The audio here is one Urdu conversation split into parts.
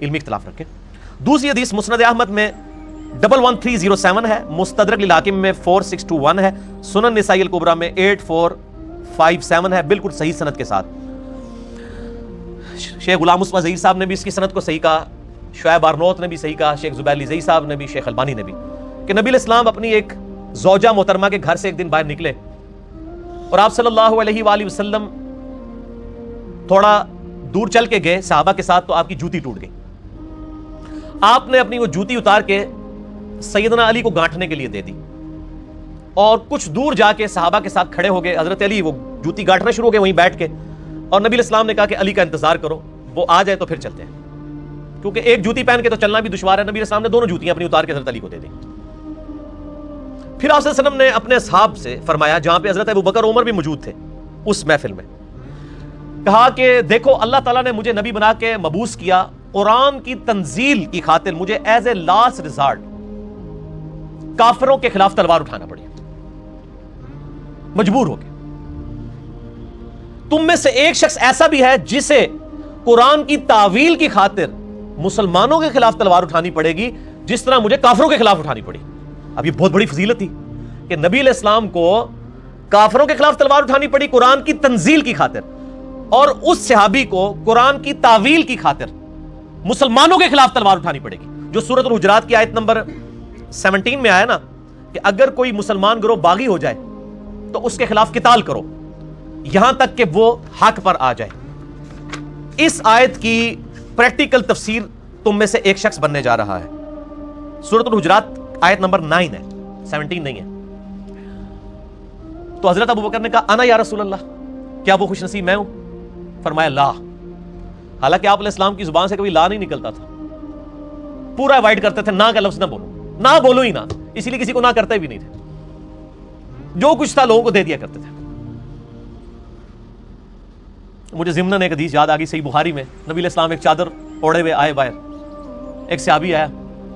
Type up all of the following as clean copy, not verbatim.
علمی اختلاف رکھے. دوسری حدیث مسند احمد میں 11307 ہے, مستدرک للحاکم میں 4621 ہے, سنن نسائی الکبریٰ میں 8457 ہے, بالکل صحیح سند کے ساتھ. شیخ غلام مصطفیٰ ظہیر صاحب نے بھی اس کی سند کو صحیح کہا, شعیب آرنوت نے بھی صحیح کہا, شیخ زبیر علی زئی صاحب نے بھی, شیخ البانی نے بھی, کہ نبی علیہ السلام اپنی ایک زوجہ محترمہ کے گھر سے ایک دن باہر نکلے اور آپ صلی اللہ علیہ وآلہ وسلم تھوڑا دور چل کے گئے صحابہ کے ساتھ, تو آپ کی جوتی ٹوٹ گئی. آپ نے اپنی وہ جوتی اتار کے سیدنا علی کو گانٹھنے کے لیے دے دی اور کچھ دور جا کے صحابہ کے ساتھ کھڑے ہو گئے. حضرت علی وہ جوتی گانٹھنا شروع ہو گئے وہیں بیٹھ کے, اور نبی علیہ السلام نے کہا کہ علی کا انتظار کرو, وہ آ جائے تو پھر چلتے ہیں, کیونکہ ایک جوتی پہن کے تو چلنا بھی دشوار ہے. نبی علیہ السلام نے دونوں جوتیاں اپنی اتار کے حضرت علی کو دے دی. پھر آپ صلی اللہ علیہ وسلم نے اپنے اصحاب سے فرمایا, جہاں پہ حضرت ابوبکر عمر بھی موجود تھے اس محفل میں, کہا کہ دیکھو اللہ تعالیٰ نے مجھے نبی بنا کے مبعوث کیا, قرآن کی تنزیل کی خاطر مجھے ایز اے لاسٹ ریزارٹ کافروں کے خلاف تلوار اٹھانا پڑی, مجبور ہو گئے. تم میں سے ایک شخص ایسا بھی ہے جسے قرآن کی تعویل کی خاطر مسلمانوں کے خلاف تلوار اٹھانی پڑے گی جس طرح مجھے کافروں کے خلاف اٹھانی پڑی. اب یہ بہت بڑی فضیلت تھی کہ نبی علیہ السلام کو کافروں کے خلاف تلوار اٹھانی پڑی قرآن کی تنزیل کی خاطر, اور اس صحابی کو قرآن کی تعویل کی خاطر مسلمانوں کے خلاف تلوار اٹھانی پڑے گی, جو سورۃ الحجرات کی آیت نمبر 17 میں آیا نا, کہ اگر کوئی مسلمان گروہ باغی ہو جائے تو اس کے خلاف قتال کرو یہاں تک کہ وہ حق پر آ جائے. اس آیت کی پریکٹیکل تفسیر تم میں سے ایک شخص بننے جا رہا ہے. سورۃ الحجرات آیت نمبر 9 ہے, 17 نہیں ہے. تو حضرت ابوبکر نے کہا انا یا رسول اللہ, کیا وہ خوش نصیب میں ہوں؟ فرمایا لا. حالانکہ آپ علیہ السلام کی زبان سے کبھی لا نہیں نکلتا تھا, پورا اوائڈ کرتے تھے, نہ کا لفظ نہ بولو, نہ بولو ہی نہ, اسی لیے کسی کو نہ کرتے بھی نہیں تھے, جو کچھ تھا لوگوں کو دے دیا کرتے تھے. مجھے ضمناً ایک حدیث یاد آ گئی صحیح بخاری میں, نبی علیہ السلام ایک چادر اوڑے ہوئے آئے باہر, ایک صحابی آیا,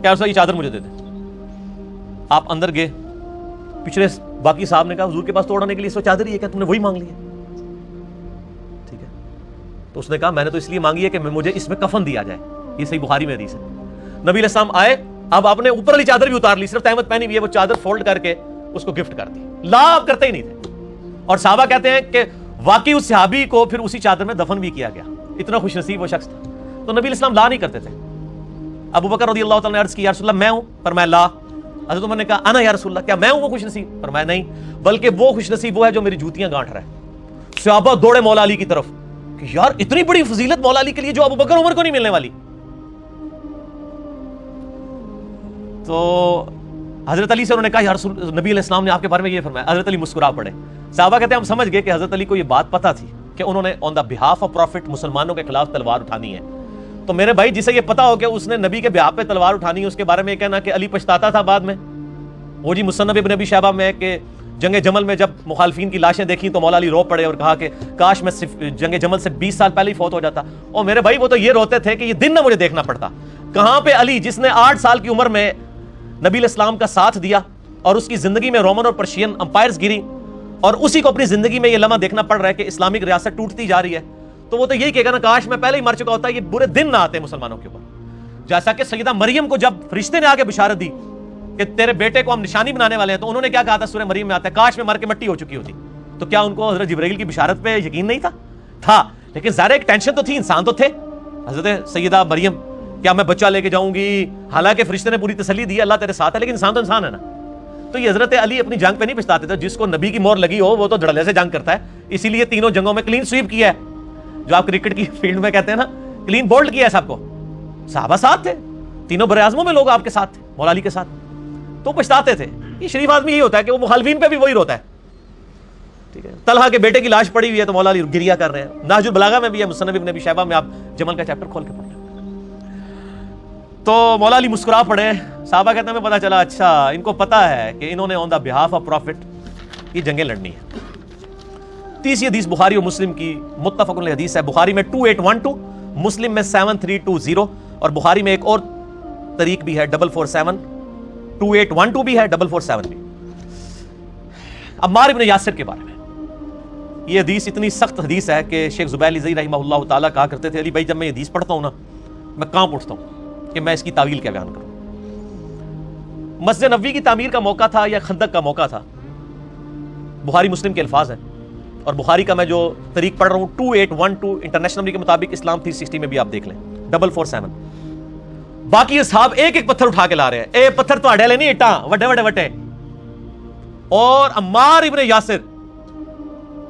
کیا رسول یہ چادر مجھے دے دے. آپ اندر گئے, پچھلے باقی صاحب نے کہا حضور کے پاس تو اوڑھنے کے لیے اس وقت چادر ہی ہے, کیا تم نے وہی مانگ لی ہے؟ ٹھیک ہے, تو اس نے کہا میں نے تو اس لیے مانگی ہے کہ مجھے اس میں کفن دیا جائے. یہ صحیح بخاری میں حدیث ہے. نبی علیہ السلام آئے, اب آپ نے اوپر والی چادر بھی اتار لی, صرف تہمت پہنی ہوئی ہے, وہ چادر فولڈ کر کے اس کو گفٹ کر دی. لا آپ کرتے ہی نہیں تھے. اور صحابہ کہتے ہیں کہ واقعی اس صحابی کو پھر اسی چادر میں دفن بھی کیا گیا, اتنا خوش نصیب وہ شخص تھا. تو نبی علیہ السلام لا نہیں کرتے تھے. ابوبکر رضی اللہ تعالیٰ نے عرض کی یا رسول اللہ میں ہوں؟ فرمایا لا. حضرت عمر نے کہا انا یا رسول اللہ, کیا میں ہوں وہ خوش نصیب؟ فرمایا نہیں, بلکہ وہ خوش نصیب وہ ہے جو میری جوتیاں گانٹھ رہا ہے. صحابہ دوڑے مولا علی کی طرف کہ یار اتنی بڑی فضیلت مولا علی کے لیے جو ابوبکر عمر کو نہیں ملنے والی. تو حضرت علی سے انہوں نے کہا یا رسول, نبی علیہ السلام نے آپ کے بارے میں یہ فرمایا. حضرت علی مسکرا پڑے. صحابہ کہتے ہیں ہم سمجھ گئے کہ حضرت علی کو یہ بات پتہ تھی کہ انہوں نے آن دا بہاف آف پروفٹ مسلمانوں کے خلاف تلوار اٹھانی ہے. تو میرے بھائی جسے یہ پتا ہو کہ اس نے نبی کے بہاف پہ تلوار اٹھانی ہے, اس کے بارے میں یہ کہنا کہ علی پچھتاتا تھا بعد میں. وہ جی مصنف ابن ابی شیبہ میں کہ جنگ جمل میں جب مخالفین کی لاشیں دیکھیں تو مولا علی رو پڑے اور کہا کہ کاش میں صرف جنگ جمل سے 20 سال پہلے ہی فوت ہو جاتا. اور میرے بھائی وہ تو یہ روتے تھے کہ یہ دن نہ مجھے دیکھنا پڑتا. کہاں پہ علی جس نے 8 سال کی عمر میں نبی علیہ السلام کا ساتھ دیا اور اس کی زندگی میں رومن اور پرشین امپائرز گری, اور اسی کو اپنی زندگی میں یہ لمحہ دیکھنا پڑ رہا ہے کہ اسلامک ریاست ٹوٹتی جا رہی ہے, تو وہ تو یہی کہے گا نا کاش میں پہلے ہی مر چکا ہوتا, یہ برے دن نہ آتے مسلمانوں کے اوپر. جیسا کہ سیدہ مریم کو جب فرشتے نے آگے بشارت دی کہ تیرے بیٹے کو ہم نشانی بنانے والے ہیں, تو انہوں نے کیا کہا تھا؟ سورہ مریم میں آتا ہے کاش میں مر کے مٹی ہو چکی ہوتی. تو کیا ان کو حضرت جبرائیل کی بشارت پہ یقین نہیں تھا؟ لیکن ظاہر ایک ٹینشن تو تھی, انسان تو تھے. حضرت سیدہ مریم کیا میں بچہ لے کے جاؤں گی؟ حالانکہ فرشتے نے پوری تسلی دی اللہ تیرے ساتھ ہے, لیکن انسان تو انسان ہے نا. تو یہ حضرت علی اپنی جنگ پہ نہیں پچھتاتے تھے. جس کو نبی کی مور لگی ہو وہ تو دھڑلے سے جنگ کرتا ہے, اسی لیے تینوں جنگوں میں کلین سویپ کیا ہے, جو آپ کرکٹ کی فیلڈ میں کہتے ہیں نا کلین بولڈ کیا ہے سب کو. صحابہ ساتھ تھے, تینوں بر اعظموں میں لوگ آپ کے ساتھ تھے, مولا علی کے ساتھ, تو پچھتاتے تھے. یہ شریف آدمی یہی ہوتا ہے کہ وہ مخالفین پہ بھی وہی روتا ہے. ٹھیک ہے, طلحہ کے بیٹے کی لاش پڑی ہوئی ہے تو مولا علی گریا کر رہے ہیں. نہج البلاغہ میں بھی ہے, مصنف ابن ابی شیبہ میں آپ جمل کا چیپٹر کھول کے پڑھ لیں. تو مولا علی مسکرا پڑے. صحابہ کہتے ہیں ہمیں پتا چلا اچھا ان کو پتا ہے کہ انہوں نے آن دا بہاف آف پروفٹ یہ جنگیں لڑنی ہے. تیسری حدیث بخاری و مسلم کی متفق علیہ حدیث ہے. بخاری میں 2812, مسلم میں 7320, اور بخاری میں ایک اور طریق بھی ہے 447, 2812 بھی ہے 447 بھی. عمار ابن یاسر کے بارے میں یہ حدیث اتنی سخت حدیث ہے کہ شیخ زبیر علی زئی رحمہ اللہ تعالیٰ کہا کرتے تھے علی بھائی جب میں یہ حدیث پڑھتا ہوں نا میں کانپ اٹھتا ہوں کہ میں اس کی تعویل کیا بیان کروں. مسجد نبوی کی تعمیر کا موقع تھا یا خندق کا موقع تھا؟ بخاری مسلم کے الفاظ ہیں، اور بخاری کا میں جو طریق پڑھ رہا ہوں 2812 انٹرنیشنل نمبر کے مطابق اسلام 360 میں بھی آپ دیکھ لیں 447. باقی اصحاب ایک ایک پتھر اٹھا کے لا رہے ہیں. اے پتھر تو اڈے لے نہیں اٹا وڈے وڈے وٹے. اور عمار ابن یاسر،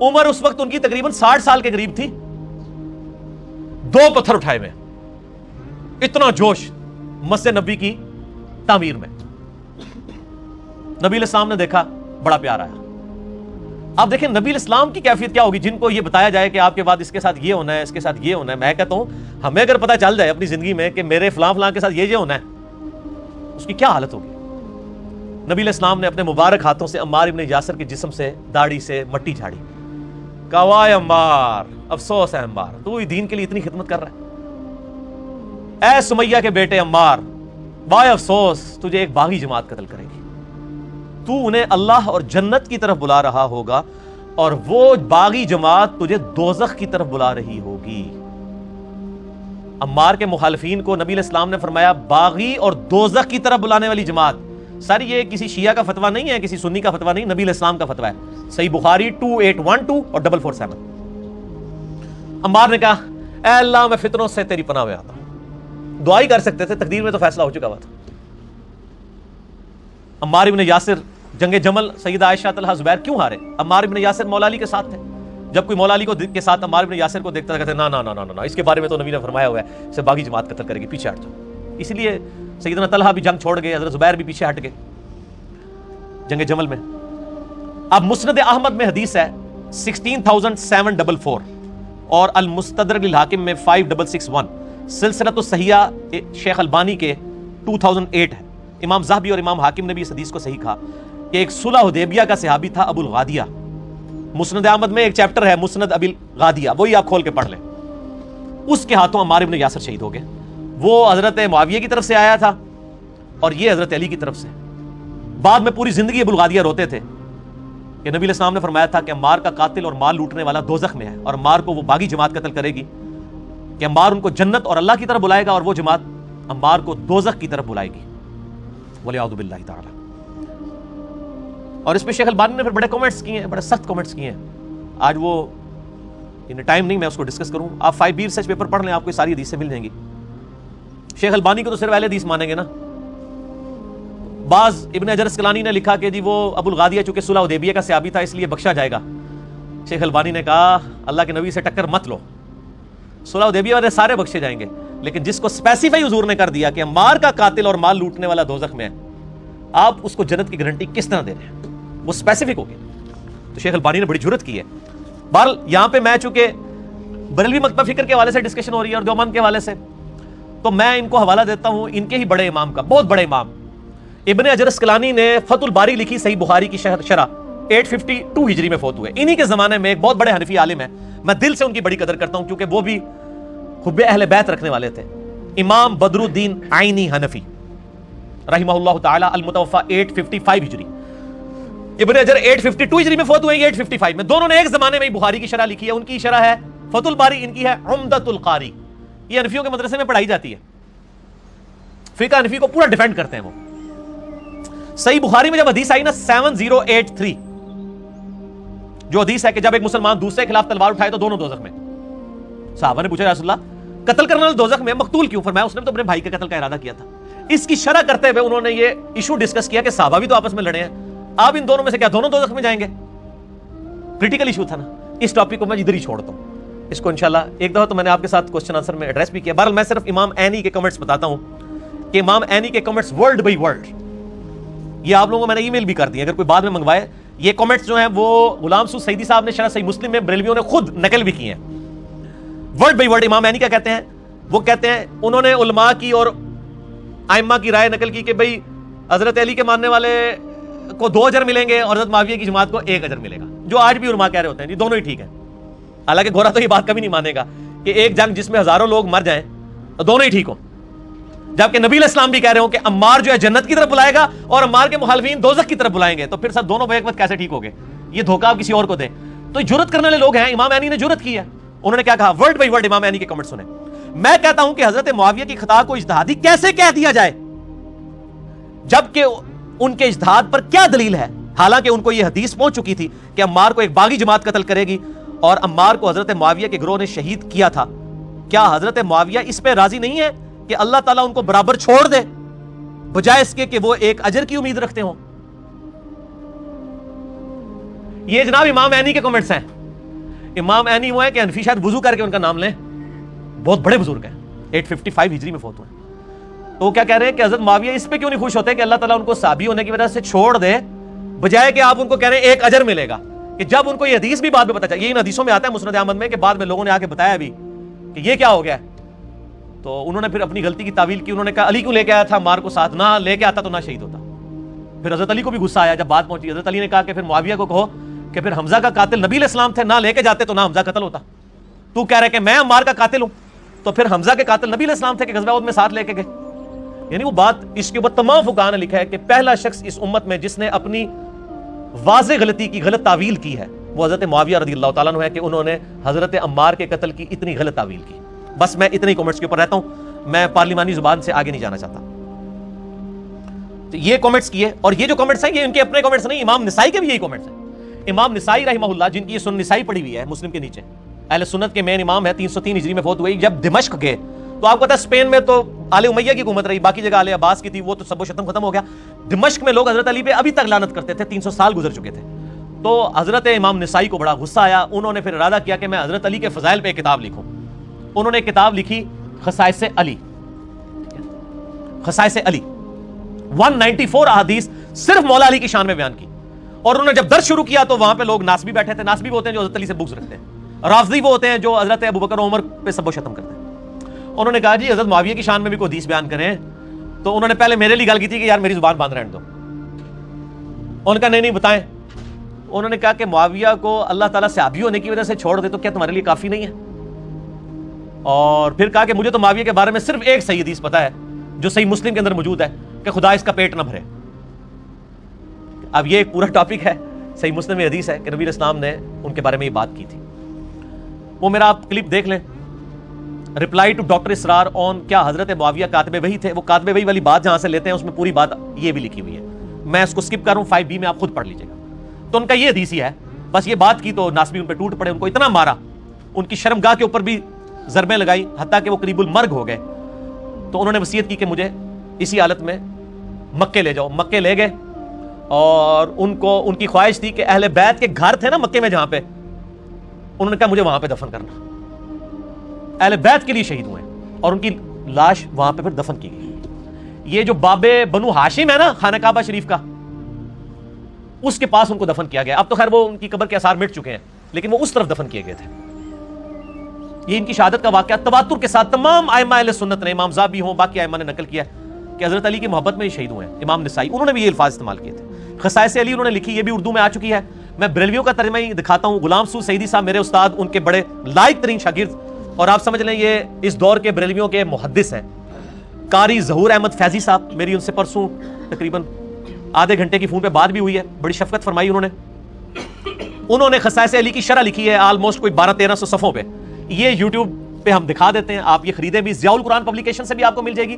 عمر اس وقت ان کی تقریباً 60 سال کے قریب تھی، 2 پتھر اٹھائے ہوئے. اتنا جوش مسجد نبی کی تعمیر میں. نبی علیہ السلام نے دیکھا، بڑا پیار آیا. آپ دیکھیں نبی علیہ السلام کی کیفیت کیا ہوگی جن کو یہ بتایا جائے کہ آپ کے بعد اس کے ساتھ یہ ہونا ہے، اس کے ساتھ یہ ہونا ہے. میں کہتا ہوں ہمیں اگر پتہ چل جائے اپنی زندگی میں کہ میرے فلاں فلاں کے ساتھ یہ ہونا ہے، اس کی کیا حالت ہوگی. نبی علیہ السلام نے اپنے مبارک ہاتھوں سے عمار ابن یاسر کے جسم سے، داڑھی سے مٹی جھاڑی. کہا وائے عمار، افسوس ہے عمار، تو ہی دین کے لیے اتنی خدمت کر رہا ہے. اے سمیہ کے بیٹے عمار، وائے افسوس، تجھے ایک باغی جماعت قتل کرے گی. تو انہیں اللہ اور جنت کی طرف بلا رہا ہوگا اور وہ باغی جماعت تجھے دوزخ کی طرف بلا رہی ہوگی. عمار کے مخالفین کو نبی علیہ السلام نے فرمایا باغی اور دوزخ کی طرف بلانے والی جماعت. سر یہ کسی شیعہ کا فتویٰ نہیں ہے، کسی سنی کا فتویٰ نہیں، نبی علیہ السلام کا فتویٰ ہے. صحیح بخاری 2812 اور 447. عمار نے کہا اے اللہ میں فتنوں سے تیری پناہ میں آتا ہوں. دعا ہی کر سکتے تھے، تقدیر میں تو فیصلہ ہو چکا ہوا تھا. عمار ابن یاسر جنگ جمل سیدہ عائشہ طلحہ زبیر کیوں ہارے؟ عمار ابن یاسر مولا علی کے ساتھ تھے. جب کوئی مولا علی کو کے ساتھ عمار ابن یاسر کو دیکھتا تھا کہتے نا نا نا نا نا، اس کے بارے میں تو نبی نے فرمایا ہوا ہے اسے باغی جماعت قتل کرے گی، پیچھے ہٹ جاؤ. اسی لیے سیدنا طلحہ بھی جنگ چھوڑ گئے، حضرت زبیر بھی پیچھے ہٹ گئے جنگ جمل میں. اب مسند احمد میں حدیث ہے 16744 اور المستدرک للحاکم میں 5661. سلسلۃ الصحیحہ شیخ البانی کے 2008 ہے. امام ذہبی اور امام حاکم نے بھی اس حدیث کو صحیح کہا کہ ایک صلح حدیبیہ کا صحابی تھا ابو الغادیہ. مسند احمد میں ایک چیپٹر ہے مسند ابی الغادیہ، وہی آپ کھول کے پڑھ لیں. اس کے ہاتھوں عمار ابن یاسر شہید ہو گئے. وہ حضرت معاویہ کی طرف سے آیا تھا اور یہ حضرت علی کی طرف سے. بعد میں پوری زندگی ابو الغادیہ روتے تھے کہ نبی علیہ السلام نے فرمایا تھا کہ عمار کا قاتل اور مال لوٹنے والا دوزخ میں ہے اور عمار کو وہ باغی جماعت قتل کرے گی، کہ عمار ان کو جنت اور اللہ کی طرف بلائے گا اور وہ جماعت عمار کو دوزخ کی طرف بلائے گی. وَلِعَوْذُ بِاللَّهِ تَعَالَى. اور اس پہ شیخ البانی نے پھر بڑے کمنٹس کیے ہیں، بڑے سخت کمنٹس کیے ہیں. آج وہ ٹائم نہیں میں اس کو ڈسکس کروں. آپ 5B ریسرچ پیپر پڑھ لیں، آپ کو ساری حدیثیں مل جائیں گی. شیخ البانی کو تو صرف اہل حدیث مانیں گے نا. بعض ابن حجر اسقلانی نے لکھا کہ جی وہ ابو الغادیہ چونکہ صلح حدیبیہ کا صحابی تھا اس لیے بخشا جائے گا. شیخ البانی نے کہا اللہ کے نبی سے ٹکر مت لو، صلح حدیبیہ والے سارے بخشے جائیں گے، لیکن جس کو اسپیسیفائی حضور نے کر دیا کہ عمار کا قاتل اور مال لوٹنے والا دوزخ میں ہے، آپ اس کو جنت کی گارنٹی کس طرح دے رہے ہیں؟ وہ اسپیسیفک ہو گیا. تو شیخ البانی نے بڑی جرت کی ہے. بہرحال یہاں پہ میں چونکہ بریلوی مکتب فکر کے حوالے سے ڈسکشن ہو رہی ہے اور دیوبند کے حوالے سے، تو میں ان کو حوالہ دیتا ہوں ان کے ہی بڑے امام کا، بہت بڑے امام ابن حجر اسقلانی نے فتح الباری لکھی صحیح بخاری کی شرح 852 ہجری میں فوت ہوئے. انہی کے زمانے میں ایک بہت بڑے حنفی عالم ہیں، میں دل سے ان کی بڑی قدر کرتا ہوں کیونکہ وہ بھی حب اہل بیت رکھنے والے تھے. امام بدر الدین عینی حنفی رحمہ اللہ تعالی، المتوفى 855 ہجری. ابن حجر 852 ہجری میں فوت ہوئے، 855 میں. دونوں نے ایک زمانے میں بخاری کی شرح لکھی ہے. ان کی شرح ہے فتح الباری، ان کی ہے عمدۃ القاری. یہ حنفیوں کے مدرسے میں پڑھائی جاتی ہے. فقہ حنفی کو پورا ڈیفینڈ کرتے ہیں وہ. صحیح بخاری میں جب حدیث آئی نا 7083، جو حدیث ہے کہ جب ایک مسلمان دوسرے کے خلاف تلوار اٹھائے تو دونوں دوزخ میں. صحابہ نے پوچھا رسول اللہ قتل کرنے والے دوزخ میں، مقتول کیوں؟ فرمایا اس نے تو اپنے بھائی کے قتل کا ارادہ کیا تھا. اس کی شرح کرتے ہوئے انہوں نے یہ ایشو ڈسکس کیا کہ صحابہ بھی تو آپس میں لڑے ہیں، آپ ان دونوں میں سے کیا دونوں دوزخ میں جائیں گے؟ کریٹیکل ایشو تھا نا. اس ٹاپک کو میں ادھر ہی چھوڑتا ہوں. اس کو انشاءاللہ ایک دفعہ تو میں نے آپ کے ساتھ کوسچن آنسر میں ایڈریس بھی کیا. بہرحال میں صرف امام عینی کے کمنٹس بتاتا ہوں کہ امام عینی کے کمنٹس ورلڈ بائی ورلڈ، یہ آپ لوگوں کو میں نے ای میل بھی کر دی، اگر کوئی بعد میں منگوائے. یہ کمنٹس جو ہیں وہ غلام سعود سعیدی صاحب نے شرح صحیح مسلم میں بریلویوں نے خود نقل بھی کی ہیں. ورڈ بائی ورڈ امام عینی کیا کہتے ہیں؟ وہ کہتے ہیں انہوں نے علماء کی اور ائمہ کی رائے نقل کی کہ بھئی حضرت علی کے ماننے والے کو 2 اجر ملیں گے اور حضرت معاویہ کی جماعت کو 1 اجر ملے گا، جو آج بھی علماء کہہ رہے ہوتے ہیں جی دونوں ہی ٹھیک ہیں. حالانکہ گورا تو یہ بات کبھی نہیں مانے گا کہ ایک جنگ جس میں ہزاروں لوگ مر جائیں تو دونوں ہی ٹھیک ہوں، جبکہ نبی علیہ السلام بھی کہہ رہے ہوں کہ عمار جو ہے جنت کی طرف بلائے گا اور عمار کے مخالفین دوزخ کی طرف بلائیں گے. تو پھر سب دونوں بیک وقت کیسے ٹھیک ہو گئے؟ یہ دھوکہ آپ کسی اور کو دیں. تو جرت کرنے والے لوگ ہیں. امام عینی نے جرت کی ہے. انہوں نے کیا کہا؟ ورڈ بائی ورڈ امام عینی کے کمنٹ سنیں. میں کہتا ہوں کہ حضرت معاویہ کی خطا کو اجتہادی کیسے کہہ دیا جائے جبکہ ان کے اجتہاد پر کیا دلیل ہے؟ حالانکہ ان کو یہ حدیث پہنچ چکی تھی کہ عمار کو ایک باغی جماعت قتل کرے گی اور عمار کو حضرت معاویہ کے گروہ نے شہید کیا تھا. کیا حضرت معاویہ اس پہ راضی نہیں ہے کہ اللہ تعالیٰ ان کو برابر چھوڑ دے بجائے اس کے کہ وہ ایک اجر کی امید رکھتے ہوں؟ یہ جناب امام عینی کے کمنٹس ہیں. امام عینی وہ ہے کہ حنفی شاید وضو کر کے ان کا نام لیں, بہت بڑے بزرگ ہیں, 855 ہجری میں فوت ہوئے. تو وہ کیا کہہ رہے ہیں کہ حضرت معاویہ اس پہ کیوں نہیں خوش ہوتے کہ اللہ تعالیٰ ان کو صحابی ہونے کی وجہ سے چھوڑ دے بجائے کہ آپ ان کو کہہ رہے ہیں ایک اجر ملے گا. کہ جب ان کو یہ حدیث بھی بعد میں پتا چلا, یہ ان حدیثوں میں آتا ہے مسند احمد میں کہ بعد میں لوگوں نے آ کے بتایا بھی کہ یہ کیا ہو گیا, تو انہوں نے پھر اپنی غلطی کی تعویل کی. انہوں نے کہا علی کیوں لے کے آیا تھا عمار کو ساتھ, نہ لے کے آتا تو نہ شہید ہوتا. پھر حضرت علی کو بھی غصہ آیا جب بات پہنچی. حضرت علی نے کہا کہ پھر معاویہ کو کہو کہ پھر حمزہ کا قاتل نبی علیہ السلام تھے, نہ لے کے جاتے تو نہ حمزہ قتل ہوتا. تو کہہ رہے کہ میں عمار کا قاتل ہوں, تو پھر حمزہ کے قاتل نبی علیہ السلام تھے کہ غزوہ احد میں ساتھ لے کے گئے. یعنی وہ بات اس کے اوپر تمام فقہاء نے لکھا ہے کہ پہلا شخص اس امت میں جس نے اپنی واضح غلطی کی غلط تعویل کی ہے وہ حضرت معاویہ رضی اللہ تعالیٰ عنہ ہے کہ انہوں نے حضرت عمار کے قتل کی اتنی غلط تعویل کی. بس میں اتنے ہی کمنٹس کے اوپر رہتا ہوں, میں پارلیمانی زبان سے آگے نہیں جانا چاہتا. تو یہ کمنٹس کیے, اور یہ جو کمنٹس ہیں یہ ان کے اپنے کمنٹس نہیں, امام نسائی کے بھی یہی کمنٹس ہیں. امام نسائی رحمہ اللہ جن کی یہ سنن نسائی پڑھی ہوئی ہے مسلم کے نیچے, اہل سنت کے مین امام ہے, 303 ہجری میں فوت ہوئے. جب دمشق گئے تو آپ کو پتا ہے اسپین میں تو آل امیہ کی حکومت رہی, باقی جگہ آل عباس کی تھی, وہ تو سب و شتم ختم ہو گیا. دمشق میں لوگ حضرت علی پہ ابھی تک لعنت کرتے تھے, 300 سال گزر چکے تھے. تو حضرت امام نسائی کو بڑا غصہ آیا. انہوں نے پھر ارادہ کیا کہ میں حضرت علی کے فضائل پہ ایک کتاب لکھوں. انہوں نے ایک کتاب لکھی خصائص علی. خصائص علی 194 احادیث صرف مولا علی کی شان میں بیان کی. اور انہوں نے جب درس شروع کیا تو وہاں پہ لوگ ناسبی بیٹھے تھے. ناسبی وہ ہوتے ہیں جو حضرت علی سے بغض رکھتے ہیں, رافضی وہ ہوتے ہیں جو حضرت ابوبکر و عمر پہ سب و شتم کرتے ہیں. انہوں نے کہا جی حضرت معاویہ کی شان میں بھی کوئی حدیث بیان کریں. تو انہوں نے پہلے میرے لیے گل کی تھی کہ یار میری زبان باندھ رہنے دو. انہوں نے کہا نہیں بتائیں. انہوں نے کہا کہ معاویہ کو اللہ تعالیٰ صحابی ہونے کی وجہ سے چھوڑ دے تو کیا تمہارے لیے کافی نہیں ہے؟ اور پھر کہا کہ مجھے تو معاویہ کے بارے میں صرف ایک صحیح حدیث پتا ہے جو صحیح مسلم کے اندر موجود ہے کہ خدا اس کا پیٹ نہ بھرے. اب یہ ایک پورا ٹاپک ہے, صحیح مسلم میں حدیث ہے کہ نبی علیہ السلام نے ان کے بارے میں یہ بات کی تھی. وہ میرا آپ کلپ دیکھ لیں, رپلائی ٹو ڈاکٹر اسرار آن کیا حضرت معاویہ کاتب وحی تھے. وہ کاتب وحی والی بات جہاں سے لیتے ہیں اس میں پوری بات یہ بھی لکھی ہوئی ہے. میں اس کو سکپ کر رہا ہوں, 5B میں آپ خود پڑھ لیجیے گا. تو ان کا یہ حدیث ہی ہے. بس یہ بات کی تو ناسبی ان پہ ٹوٹ پڑے, ان کو اتنا مارا, ان کی شرمگاہ کے اوپر بھی ضربیں لگائی حتیٰ کہ وہ قریب المرگ ہو گئے. تو انہوں نے وصیت کی کہ مجھے اسی حالت میں مکے لے جاؤ. مکے لے گئے اور ان کی خواہش تھی کہ اہل بیت کے گھر تھے نا مکے میں جہاں پہ, انہوں نے کہا مجھے وہاں پہ دفن کرنا. اہل بیت کے لیے شہید ہوئے اور ان کی لاش وہاں پہ پھر دفن کی گئی. یہ جو باب بنو ہاشم ہے نا خانہ کعبہ شریف کا, اس کے پاس ان کو دفن کیا گیا. اب تو خیر وہ ان کی قبر کے آثار مٹ چکے ہیں, لیکن وہ اس طرف دفن کیے گئے تھے. یہ ان کی شہادت کا واقعہ تواتر کے ساتھ تمام ائمہ اہل سنت نے, امام زابی ہوں باقی ائمہ نے نقل کیا کہ حضرت علی کی محبت میں ہی شہید ہوئے ہیں. امام نسائی انہوں نے بھی یہ الفاظ استعمال کیے تھے. خصائص علی انہوں نے لکھی, یہ بھی اردو میں آ چکی ہے. میں بریلویوں کا ترجمہ ہی دکھاتا ہوں. غلام سعود سعیدی صاحب میرے استاد, ان کے بڑے لائق ترین شاگرد, اور آپ سمجھ لیں یہ اس دور کے بریلویوں کے محدث ہیں. قاری ظہور احمد فیضی صاحب, میری ان سے پرسوں تقریباً آدھے گھنٹے کی فون پہ بات بھی ہوئی ہے, بڑی شفقت فرمائی انہوں نے خصائص علی کی شرح لکھی ہے آلموسٹ کوئی 1200-1300 صفحوں پہ. یہ یوٹیوب پہ ہم دکھا دیتے ہیں, آپ یہ خریدیں بھی. ضیاء القرآن پبلیکیشن سے بھی آپ کو مل جائے گی,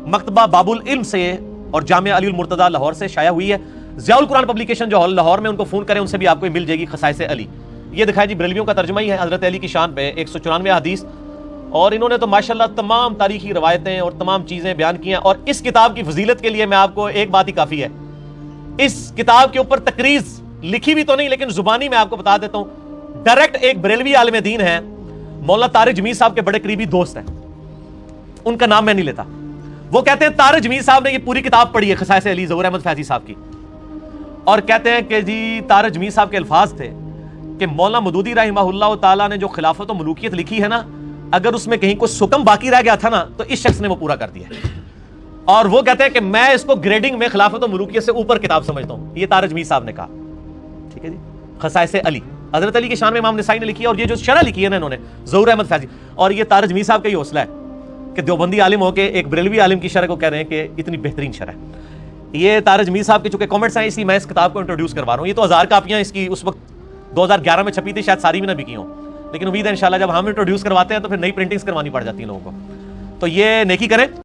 مکتبہ باب العلم سے اور جامعہ علی المرتضیٰ لاہور سے شائع ہوئی ہے. ضیاء القرآن پبلیکیشن جو لاہور میں, ان کو فون کریں, ان سے بھی آپ کو مل جائے گی خصائص علی. یہ دکھائے جی بریلویوں کا ترجمہ ہی ہے حضرت علی کی شان پہ 194 حدیث, اور انہوں نے تو ماشاءاللہ تمام تاریخی روایتیں اور تمام چیزیں بیان کی ہیں. اور اس کتاب کی فضیلت کے لیے میں آپ کو ایک بات ہی کافی ہے, اس کتاب کے اوپر تقریض لکھی بھی تو نہیں لیکن زبانی میں آپ کو بتا دیتا ہوں. ڈائریکٹ ایک بریلوی عالم دین ہے, مولانا طارق جمیل صاحب کے بڑے قریبی دوست ہیں, ان کا نام میں نہیں لیتا. وہ کہتے ہیں طارق جمیل صاحب نے یہ پوری کتاب پڑھی ہے خصائص علی ظہور احمد فیضی صاحب کی, اور کہتے ہیں کہ جی طارق جمیل صاحب کے الفاظ تھے کہ مولانا مودودی رحمہ اللہ تعالیٰ نے جو خلافت و ملوکیت لکھی ہے نا, اگر اس میں کہیں کوئی سکم باقی رہ گیا تھا نا تو اس شخص نے وہ پورا کر دیا. اور وہ کہتے ہیں کہ میں اس کو گریڈنگ میں خلافت و ملوکیت سے اوپر کتاب سمجھتا ہوں. یہ طارق جمیل صاحب نے کہا. ٹھیک ہے جی, خصائص علی حضرت علی کی شان میں امام نسائی نے لکھی ہے, اور یہ جو شرح لکھی ہے نا انہوں نے ظہور احمد فیضی, اور یہ طارق جمیل صاحب کا ہی حوصلہ ہے کہ دیوبندی عالم ہو کے ایک بریلوی عالم کی شرح کو کہہ رہے ہیں کہ اتنی بہترین شرح ہے. یہ طارق جمیل صاحب کے چونکہ کامنٹس ہیں, اسی میں اس کتاب کو انٹروڈیوس کروا رہا ہوں. یہ تو 1000 کاپیاں اس کی اس وقت 2011 میں چھپی تھی, شاید ساری بھی نہ بکی ہوں, لیکن امید ہے انشاءاللہ جب ہم انٹروڈیوس کرواتے ہیں تو پھر نئی پرنٹنگز کروانی پڑ جاتی ہیں لوگوں کو. تو یہ نیکی کریں.